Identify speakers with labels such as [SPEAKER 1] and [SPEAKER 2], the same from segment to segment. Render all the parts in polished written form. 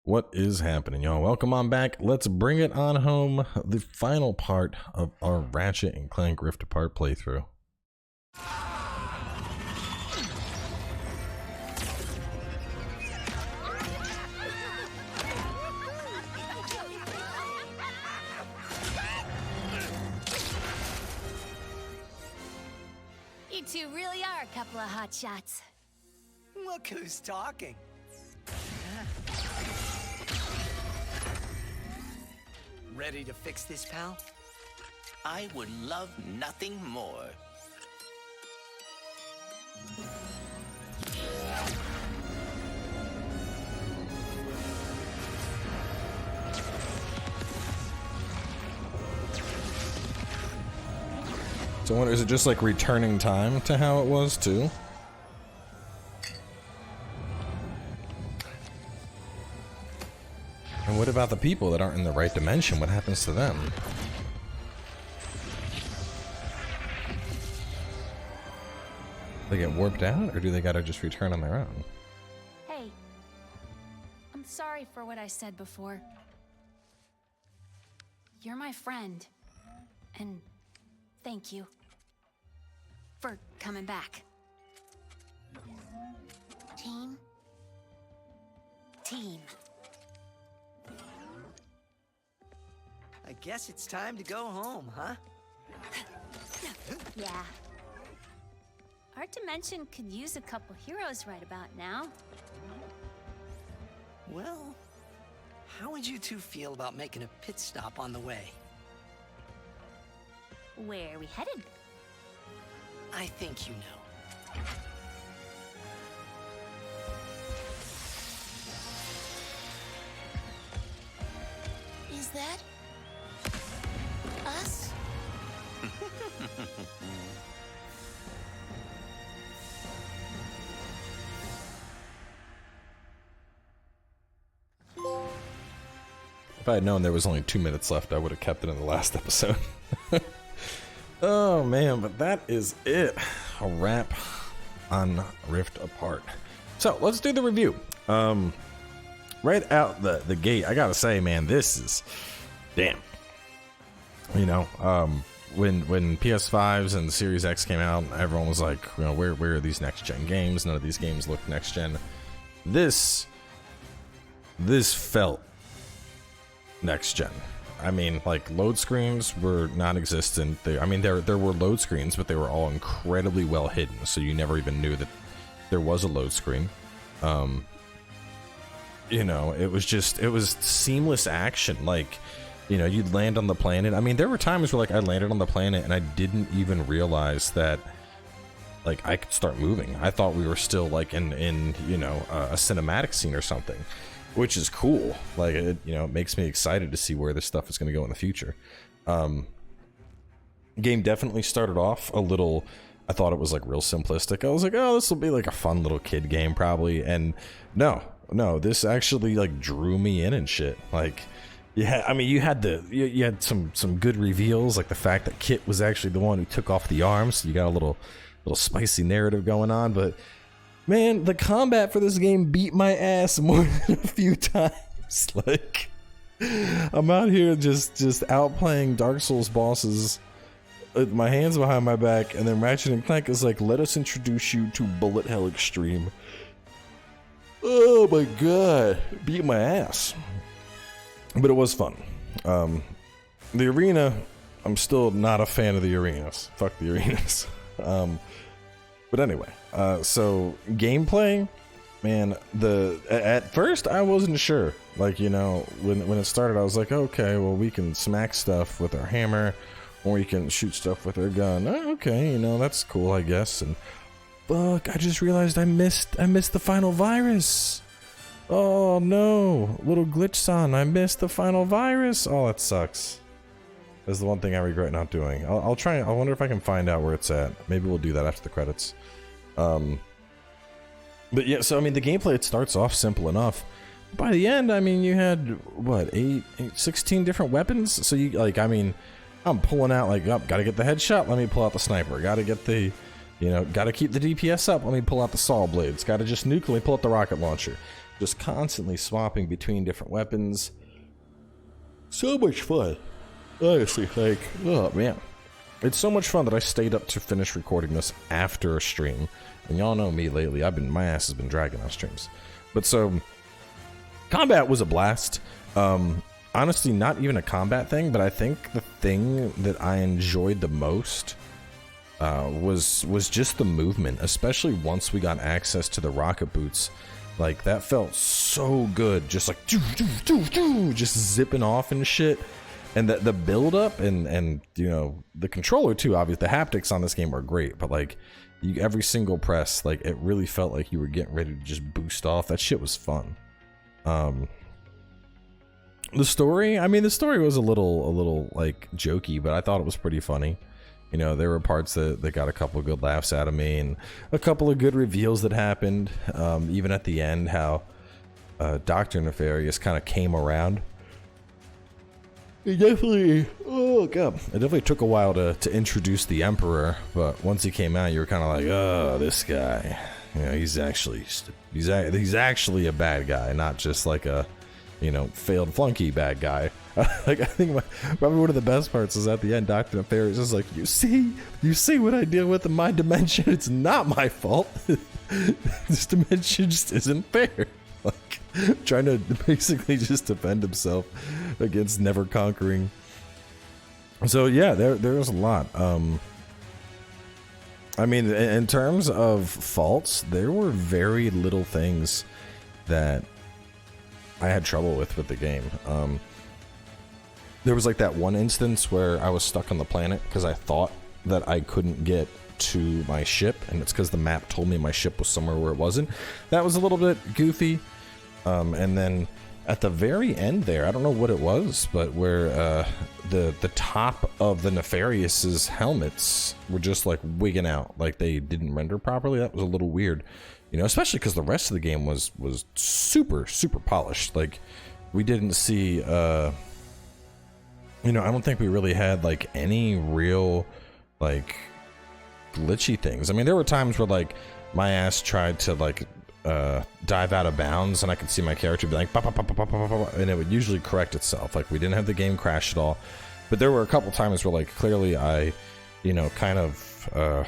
[SPEAKER 1] What is happening, y'all? Welcome on back. Let's bring it on home. The final part of our Ratchet and Clank Rift Apart playthrough.
[SPEAKER 2] You two really are a couple of hotshots.
[SPEAKER 3] Look who's talking. Ready to fix this, pal?
[SPEAKER 4] I would love nothing more.
[SPEAKER 1] So I wonder, is it just like returning time to how it was too? And what about the people that aren't in the right dimension? What happens to them? They get warped out, or do they gotta just return on their own?
[SPEAKER 2] Hey, I'm sorry for what I said before. You're my friend, and thank you for coming back. Team? Team.
[SPEAKER 3] I guess it's time to go home, huh?
[SPEAKER 2] Yeah. Our dimension could use a couple heroes right about now.
[SPEAKER 3] Well, how would you two feel about making a pit stop on the way?
[SPEAKER 2] Where are we headed?
[SPEAKER 3] I think you know.
[SPEAKER 2] Is that us?
[SPEAKER 1] If I had known there was only 2 minutes left, I would have kept it in the last episode. Oh man, but that is it. A wrap on Rift Apart. So let's do the review. Right out the gate, I gotta say, man, this is damn. You know, when PS5s and Series X came out, everyone was like, you know, where are these next gen games? None of these games look next gen. This felt next gen. I mean, like, load screens were non-existent. I mean, there were load screens, but they were all incredibly well hidden, so you never even knew that there was a load screen. You know, it was seamless action. Like, you know, you'd land on the planet. I mean, there were times where, like, I landed on the planet and I didn't even realize that, like, I could start moving. I thought we were still, like, in you know, a cinematic scene or something, which is cool. Like, it, you know, it makes me excited to see where this stuff is going to go in the future. Game definitely started off a little, I thought it was, like, real simplistic. I was like, oh, this will be, like, a fun little kid game, probably. And no, this actually, like, drew me in and shit. Like, yeah, I mean, you had some good reveals, like the fact that Kit was actually the one who took off the arms. So you got a little spicy narrative going on, but man, the combat for this game beat my ass more than a few times. Like, I'm out here just outplaying Dark Souls bosses with my hands behind my back, and then Ratchet and Clank is like, let us introduce you to Bullet Hell Extreme. Oh my god, beat my ass. But it was fun. The arena, I'm still not a fan of the arenas. Fuck the arenas. But anyway, so gameplay, man, at first I wasn't sure. Like, you know, when it started, I was like, okay, well, we can smack stuff with our hammer, or we can shoot stuff with our gun. Oh, okay, you know, that's cool, I guess. And fuck, I just realized I missed the final virus. Oh no, little glitch son, I missed the final virus. Oh, that sucks. That's the one thing I regret not doing. I'll try. I wonder if I can find out where it's at. Maybe we'll do that after the credits. But yeah, so I mean, the gameplay, it starts off simple enough. By the end, I mean, you had what, 16 different weapons. So you, like, I mean, I'm pulling out, like, up, gotta get the headshot, let me pull out the sniper. Gotta get the, you know, gotta keep the DPS up, let me pull out the saw blades. Gotta just nuke, let me pull out the rocket launcher. just constantly swapping between different weapons. So much fun. Honestly, like, oh man. It's so much fun that I stayed up to finish recording this after a stream. And y'all know me lately, my ass has been dragging on streams. But so, combat was a blast. Honestly, not even a combat thing, but I think the thing that I enjoyed the most was just the movement, especially once we got access to the rocket boots. Like, that felt so good, just like, just zipping off and shit. And the build up and you know, the controller too, obviously the haptics on this game are great, but like every single press, like it really felt like you were getting ready to just boost off. That shit was fun. The story, I mean, the story was a little like jokey, but I thought it was pretty funny. You know, there were parts that got a couple of good laughs out of me and a couple of good reveals that happened. Even at the end, how Dr. Nefarious kind of came around. It definitely, oh god, it definitely took a while to introduce the Emperor, but once he came out, you were kind of like, oh, this guy, you know, he's actually a bad guy, not just like a, you know, failed flunky bad guy. Like, I think probably one of the best parts is at the end, Dr. Nefarious is like, you see what I deal with in my dimension? It's not my fault. This dimension just isn't fair. Like, trying to basically just defend himself against never conquering. So yeah, there's a lot. I mean, in terms of faults, there were very little things that I had trouble with the game. There was like that one instance where I was stuck on the planet because I thought that I couldn't get to my ship, and it's because the map told me my ship was somewhere where it wasn't. That was a little bit goofy. And then at the very end there, I don't know what it was, but where the top of the Nefarious's helmets were just like wigging out, like they didn't render properly. That was a little weird, you know, especially because the rest of the game was super polished. Like, we didn't see, you know, I don't think we really had like any real like glitchy things. I mean, there were times where like my ass tried to like dive out of bounds and I could see my character be like, bah, bah, bah, bah, bah, bah, bah, and it would usually correct itself. Like, we didn't have the game crash at all, but there were a couple times where like clearly I, you know, kind of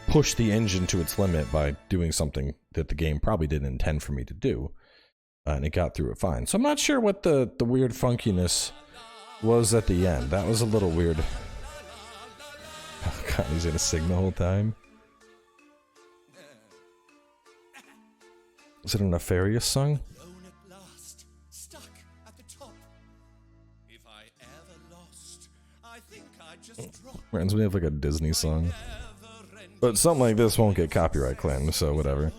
[SPEAKER 1] pushed the engine to its limit by doing something that the game probably didn't intend for me to do, and it got through it fine. So I'm not sure what the weird funkiness was at the end. That was a little weird. Oh god, he's gonna sing the whole time. Is it a Nefarious song? Reminds me of like a Disney song. But something like this won't get copyright claimed, so whatever.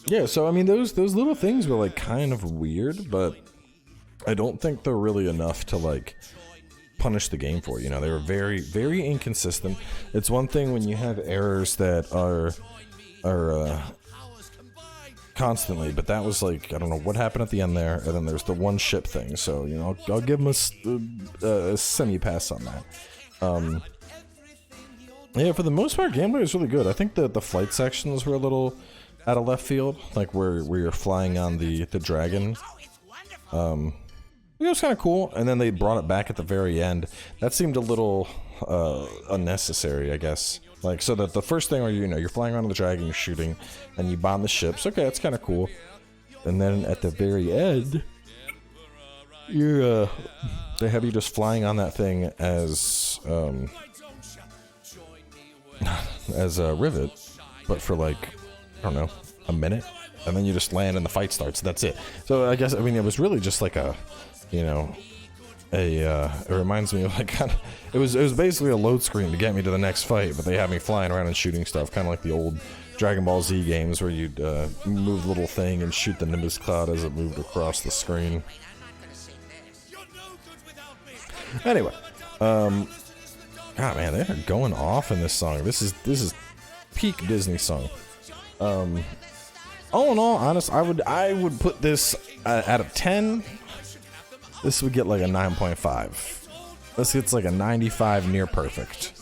[SPEAKER 1] Yeah, so I mean, those little things were like kind of weird, but I don't think they're really enough to like punish the game for. You know, they were very inconsistent. It's one thing when you have errors that are constantly, but that was like, I don't know what happened at the end there, and then there's the one ship thing, so, you know, I'll give them a semi-pass on that. Yeah, for the most part, gameplay was really good. I think the flight sections were a little out of left field, like where you're flying on the dragon. It was kind of cool, and then they brought it back at the very end. That seemed a little unnecessary, I guess. Like, so that the first thing where, you know, you're flying around the dragon, you're shooting, and you bomb the ships. Okay, that's kind of cool. And then at the very end, you're they have you just flying on that thing as a rivet, but for like, I don't know, a minute, and then you just land and the fight starts. That's it. So I guess, I mean, it was really just like a, you know, it reminds me of like, it was basically a load screen to get me to the next fight, but they had me flying around and shooting stuff, kind of like the old Dragon Ball Z games where you'd move the little thing and shoot the Nimbus Cloud as it moved across the screen. Anyway, God, man, they're going off in this song. This is peak Disney song. All in all, honest, I would put this out of 10. This would get like a 9.5. This gets like a 95, near perfect.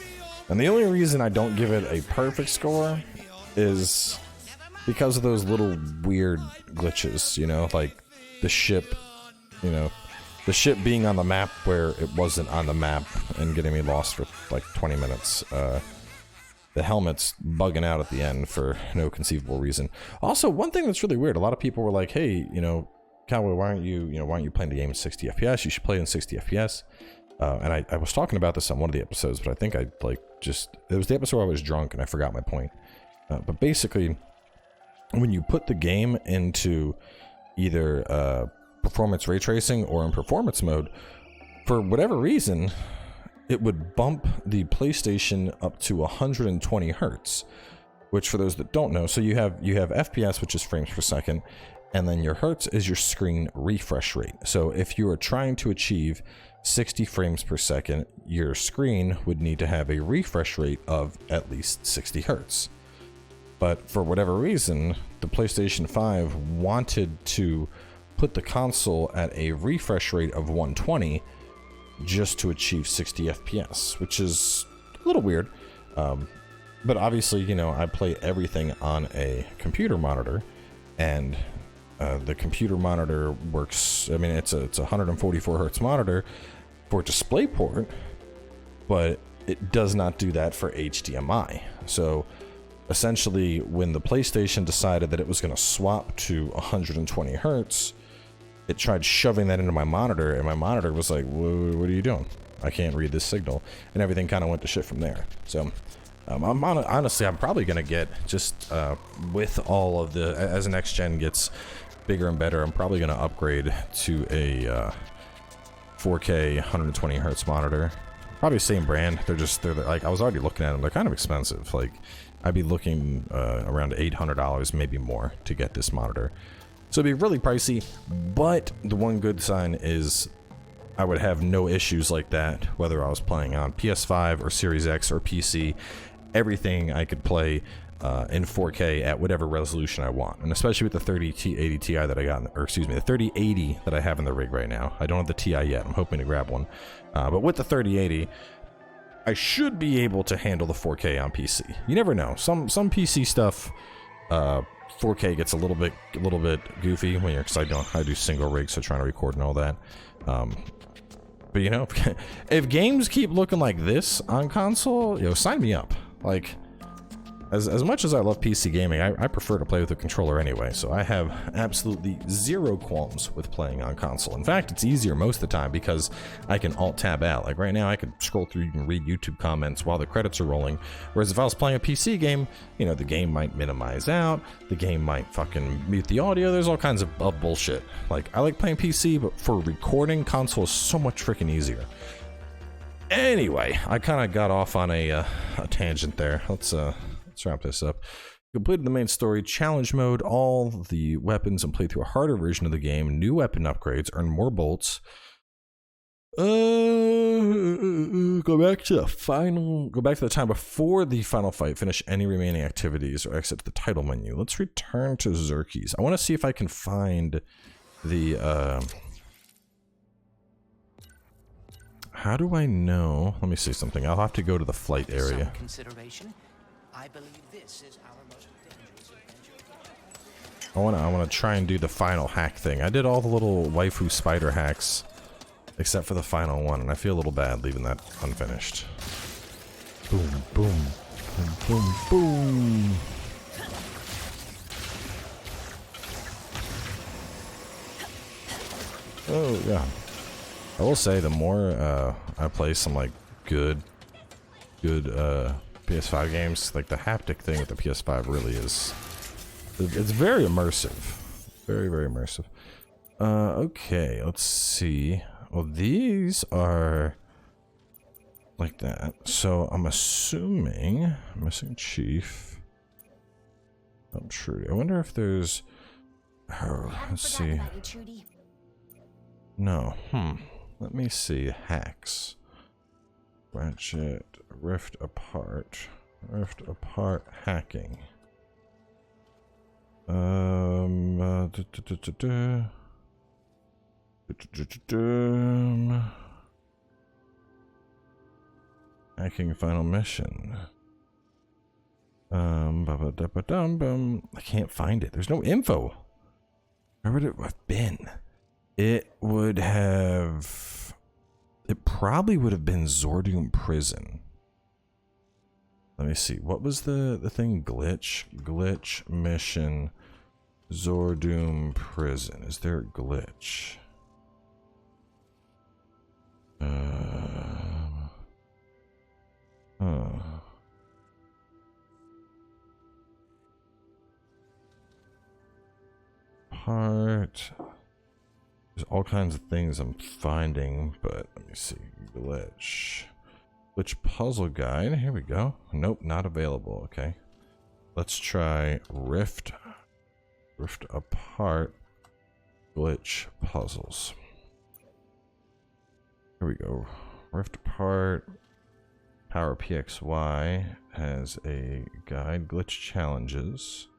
[SPEAKER 1] And the only reason I don't give it a perfect score is because of those little weird glitches, you know, like the ship, you know, the ship being on the map where it wasn't on the map and getting me lost for like 20 minutes. The helmet's bugging out at the end for no conceivable reason. Also, one thing that's really weird, a lot of people were like, hey, you know, Cowboy, why aren't you playing the game in 60 FPS? You should play in 60 FPS. And I was talking about this on one of the episodes, but I think it was the episode where I was drunk and I forgot my point. But basically, when you put the game into either performance ray tracing or in performance mode, for whatever reason, it would bump the PlayStation up to 120 hertz, which for those that don't know, so you have FPS, which is frames per second, and then your hertz is your screen refresh rate. So if you are trying to achieve 60 frames per second, your screen would need to have a refresh rate of at least 60 hertz. But for whatever reason, the PlayStation 5 wanted to put the console at a refresh rate of 120 just to achieve 60 FPS, which is a little weird. But obviously, you know, I play everything on a computer monitor, and the computer monitor works. I mean, it's a 144 hertz monitor for DisplayPort, but it does not do that for HDMI. So essentially, when the PlayStation decided that it was going to swap to 120 hertz, it tried shoving that into my monitor, and my monitor was like, what are you doing? I can't read this signal. And everything kind of went to shit from there. So honestly, I'm probably going to get, just with all of the, as next gen gets bigger and better, I'm probably going to upgrade to a 4K 120 hertz monitor. Probably same brand. They're like, I was already looking at them. They're kind of expensive. Like, I'd be looking around $800, maybe more, to get this monitor. So it'd be really pricey, but the one good sign is I would have no issues like that, whether I was playing on PS5 or Series X or PC. Everything I could play in 4K at whatever resolution I want, and especially with the 3080 Ti that I got, or excuse me, the 3080 that I have in the rig right now. I don't have the Ti yet. I'm hoping to grab one, but with the 3080, I should be able to handle the 4K on PC. You never know. Some PC stuff. 4K gets a little bit goofy when you're, because I do single rig, so trying to record and all that. But you know, if games keep looking like this on console, yo, sign me up. Like, as much as I love PC gaming, I prefer to play with a controller anyway, so I have absolutely zero qualms with playing on console. In fact, it's easier most of the time because I can alt-tab out. Like right now, I could scroll through and read YouTube comments while the credits are rolling, whereas if I was playing a PC game, you know, the game might minimize out, the game might fucking mute the audio, there's all kinds of bullshit. Like, I like playing PC, but for recording, console is so much freaking easier. Anyway, I kind of got off on a tangent there. Let's wrap this up. Completed the main story, challenge mode, all the weapons, and played through a harder version of the game. New weapon upgrades, earn more bolts. Go back to the time before the final fight. Finish any remaining activities or exit the title menu. Let's return to Xerxes. I want to see if I can find the how do I know? Let me see something. I'll have to go to the flight area.
[SPEAKER 3] Some consideration. I believe this is our most dangerous adventure.
[SPEAKER 1] I wanna try and do the final hack thing. I did all the little waifu spider hacks, except for the final one, and I feel a little bad leaving that unfinished. Boom, boom, boom, boom, boom. Oh yeah. I will say, the more I play some like good PS5 games, like the haptic thing with the PS5 really is, it's very immersive. Very, very immersive. Okay, let's see. Well, these are like that. So I'm assuming, missing chief. I'm sure. I wonder if there's, let's see. No, let me see. Hacks. Ratchet, rift apart hacking. Hacking final mission. I can't find it. There's no info. Where would it have been? It probably would have been Zordoom Prison. Let me see. What was the thing? Glitch mission. Zordoom Prison. Is there a glitch? Part. There's all kinds of things I'm finding, but let me see. Glitch puzzle guide. Here we go. Nope, not available. Okay. Let's try Rift apart glitch puzzles. Here we go. Rift apart. Power PXY has a guide. Glitch challenges.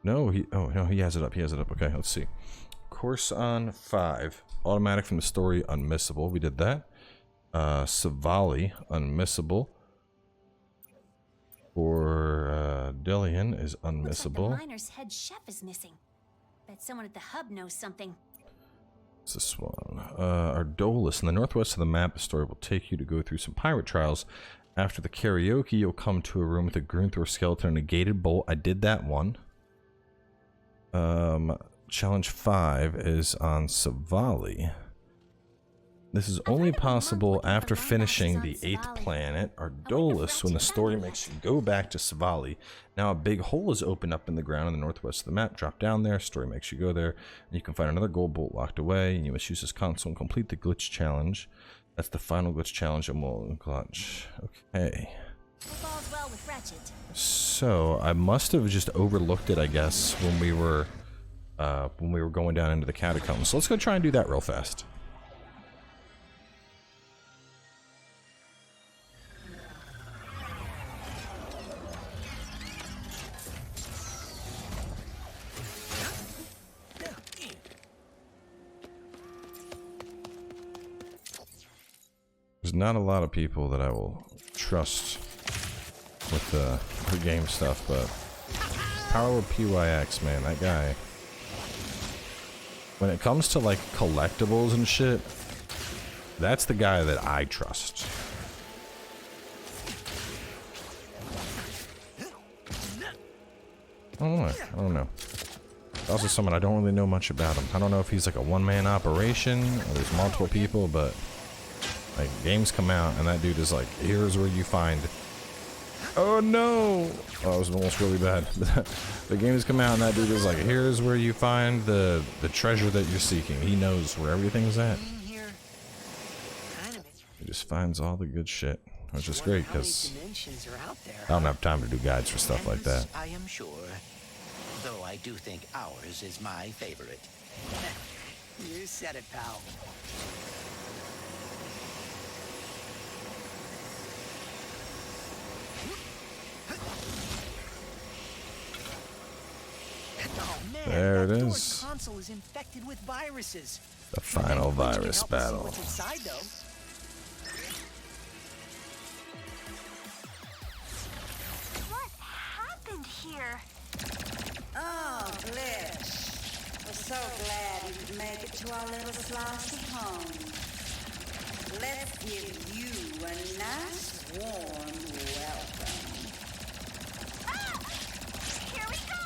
[SPEAKER 1] No, he has it up. Okay, let's see. Course on 5. Automatic from the story, unmissable. We did that. Savali, unmissable. For Dillian is unmissable.
[SPEAKER 2] Looks like the miner's head chef is missing. Bet someone at the hub knows something.
[SPEAKER 1] What's this one? Our Dolus. In the northwest of the map, the story will take you to go through some pirate trials. After the karaoke, you'll come to a room with a Grunthor skeleton and a gated bolt. I did that one. Challenge 5 is on Savali. This is only possible after finishing the 8th planet, Ardolus, when the story makes you go back to Savali. Now a big hole is opened up in the ground in the northwest of the map. Drop down there, story makes you go there, and you can find another gold bolt locked away, and you must use this console and complete the glitch challenge. That's the final glitch challenge, and we'll glitch. Okay.
[SPEAKER 2] All's well with Ratchet.
[SPEAKER 1] So I must have just overlooked it, I guess, when we were going down into the catacombs. So let's go try and do that real fast. There's not a lot of people that I will trust with the game stuff, but Power PYX, man, that guy. When it comes to like collectibles and shit, that's the guy that I trust. I don't know. Also someone I don't really know much about him. I don't know if he's like a one-man operation or there's multiple people, but like games come out and that dude is like, here's where you find. Oh no! Oh, that was almost really bad. The games come out and that dude is like, here's where you find the treasure that you're seeking. He knows where everything's at. He just finds all the good shit, which is great because I don't have time to do guides for stuff like that.
[SPEAKER 4] I am sure. Though I do think ours is my favorite.
[SPEAKER 3] You said it, pal. Oh, man,
[SPEAKER 1] there it is.
[SPEAKER 3] Console is infected with viruses.
[SPEAKER 1] The final virus battle.
[SPEAKER 3] What's inside, though?
[SPEAKER 2] What happened here?
[SPEAKER 5] Oh, Glitch. We're so glad you could make it to our little slice of home. Let's give you a nice, warm welcome.
[SPEAKER 2] Ah! Here we go!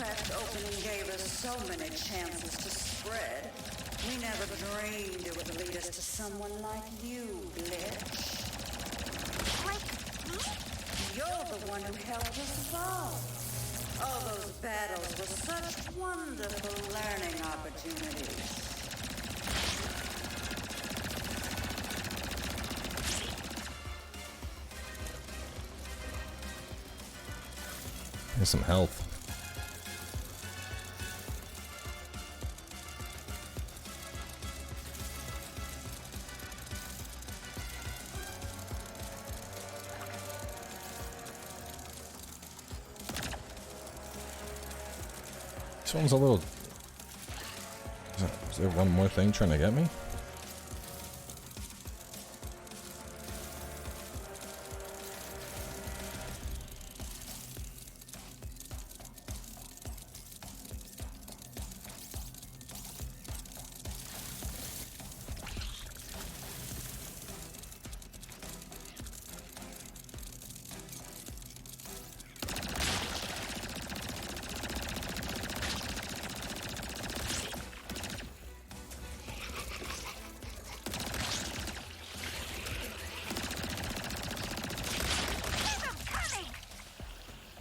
[SPEAKER 5] cracked open and gave us so many chances to spread. We never dreamed it would lead us to someone like you, Glitch.
[SPEAKER 2] Like me?
[SPEAKER 5] You're the one who helped us fall. All those battles were such wonderful learning opportunities.
[SPEAKER 1] Here's some health. This one's a little... Is there one more thing trying to get me?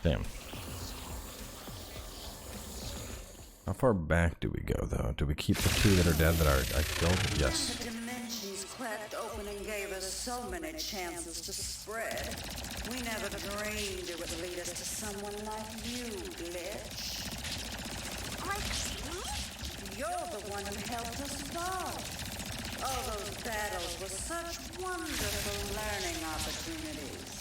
[SPEAKER 1] Damn. How far back do we go, though? Do we keep the two that are dead that I killed? Yes.
[SPEAKER 5] The dimensions cracked open and gave us so many chances to spread. We never dreamed it would lead us to someone like you, Glitch.
[SPEAKER 2] Like me?
[SPEAKER 5] You're the one who helped us fall. All those battles were such wonderful learning opportunities.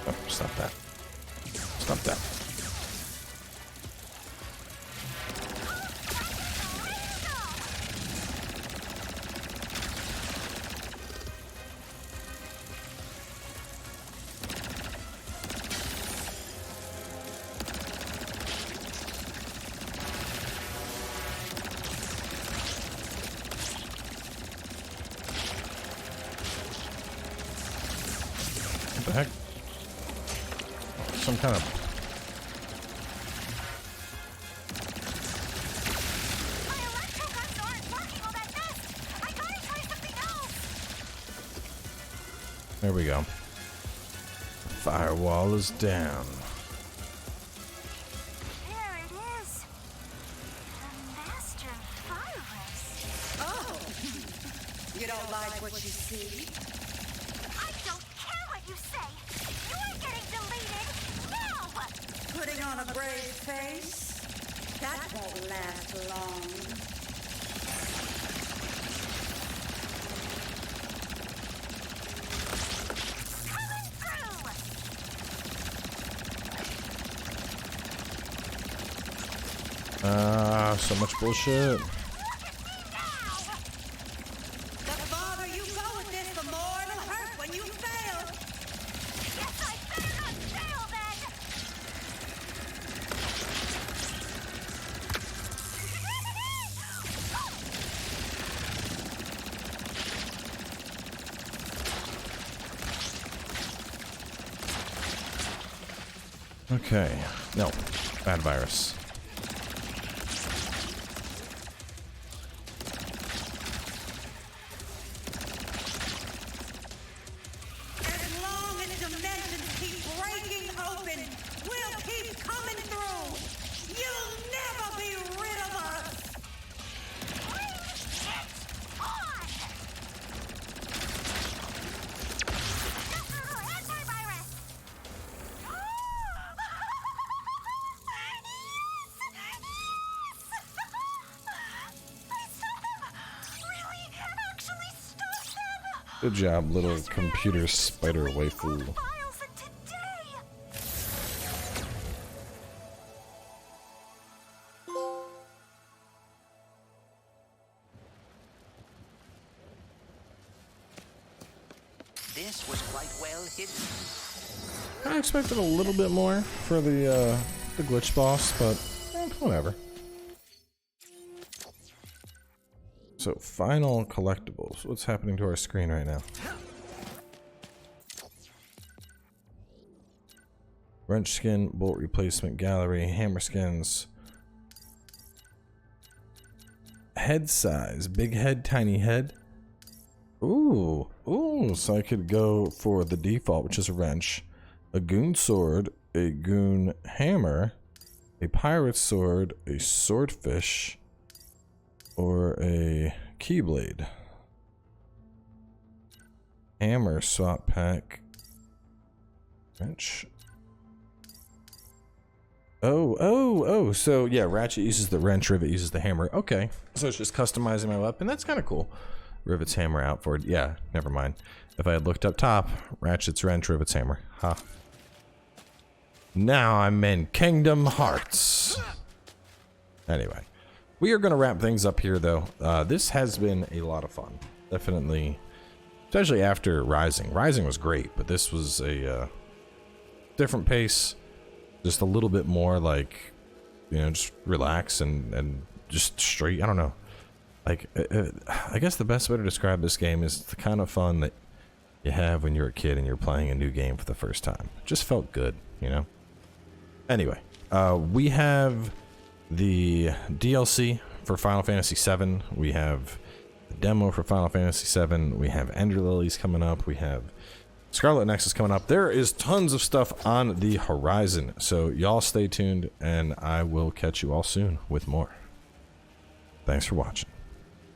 [SPEAKER 1] Oh, stop that. Stop that. What the heck? Some kind of...
[SPEAKER 2] My electro guns aren't working all that fast. I gotta try something else.
[SPEAKER 1] There we go. Firewall is down.
[SPEAKER 2] There it is. The master virus.
[SPEAKER 5] Oh, you don't like what you see?
[SPEAKER 2] I don't care what you say. You're getting deleted now.
[SPEAKER 5] Putting on a brave face? That won't last long.
[SPEAKER 2] Coming through.
[SPEAKER 1] So much bullshit.
[SPEAKER 2] Look at me now.
[SPEAKER 5] The farther you go with this, the more it'll hurt when you fail.
[SPEAKER 2] Guess I better not fail then.
[SPEAKER 1] Okay. No. Bad virus.
[SPEAKER 5] As long as dimensions keep breaking open, we'll keep coming through. You'll never be rid of us.
[SPEAKER 2] Bring it on.
[SPEAKER 1] Good job, little computer spider waifu.
[SPEAKER 2] Files in today.
[SPEAKER 4] This was quite well hidden.
[SPEAKER 1] I expected a little bit more for the glitch boss, but whatever. So, final collectibles. What's happening to our screen right now? Wrench skin, bolt replacement gallery, hammer skins. Head size, big head, tiny head. Ooh, so I could go for the default, which is a wrench, a goon sword, a goon hammer, a pirate sword, a swordfish, or a keyblade. Hammer swap pack. Wrench. Oh, so yeah, Ratchet uses the wrench, Rivet uses the hammer. Okay, so it's just customizing my weapon. That's kind of cool. Rivet's hammer out for it. Yeah, never mind. If I had looked up top, Ratchet's wrench, Rivet's hammer. Ha. Huh. Now I'm in Kingdom Hearts. Anyway, we are going to wrap things up here, though. This has been a lot of fun. Definitely, especially after Rising. Rising was great, but this was a different pace. Just a little bit more like, you know, just relax and just straight. I don't know. Like, I guess the best way to describe this game is the kind of fun that you have when you're a kid and you're playing a new game for the first time. It just felt good, you know? Anyway, we have the DLC for Final Fantasy VII. We have the demo for Final Fantasy VII. We have Ender Lilies coming up. We have Scarlet Nexus coming up. There is tons of stuff on the horizon. So y'all stay tuned, and I will catch you all soon with more. Thanks for watching.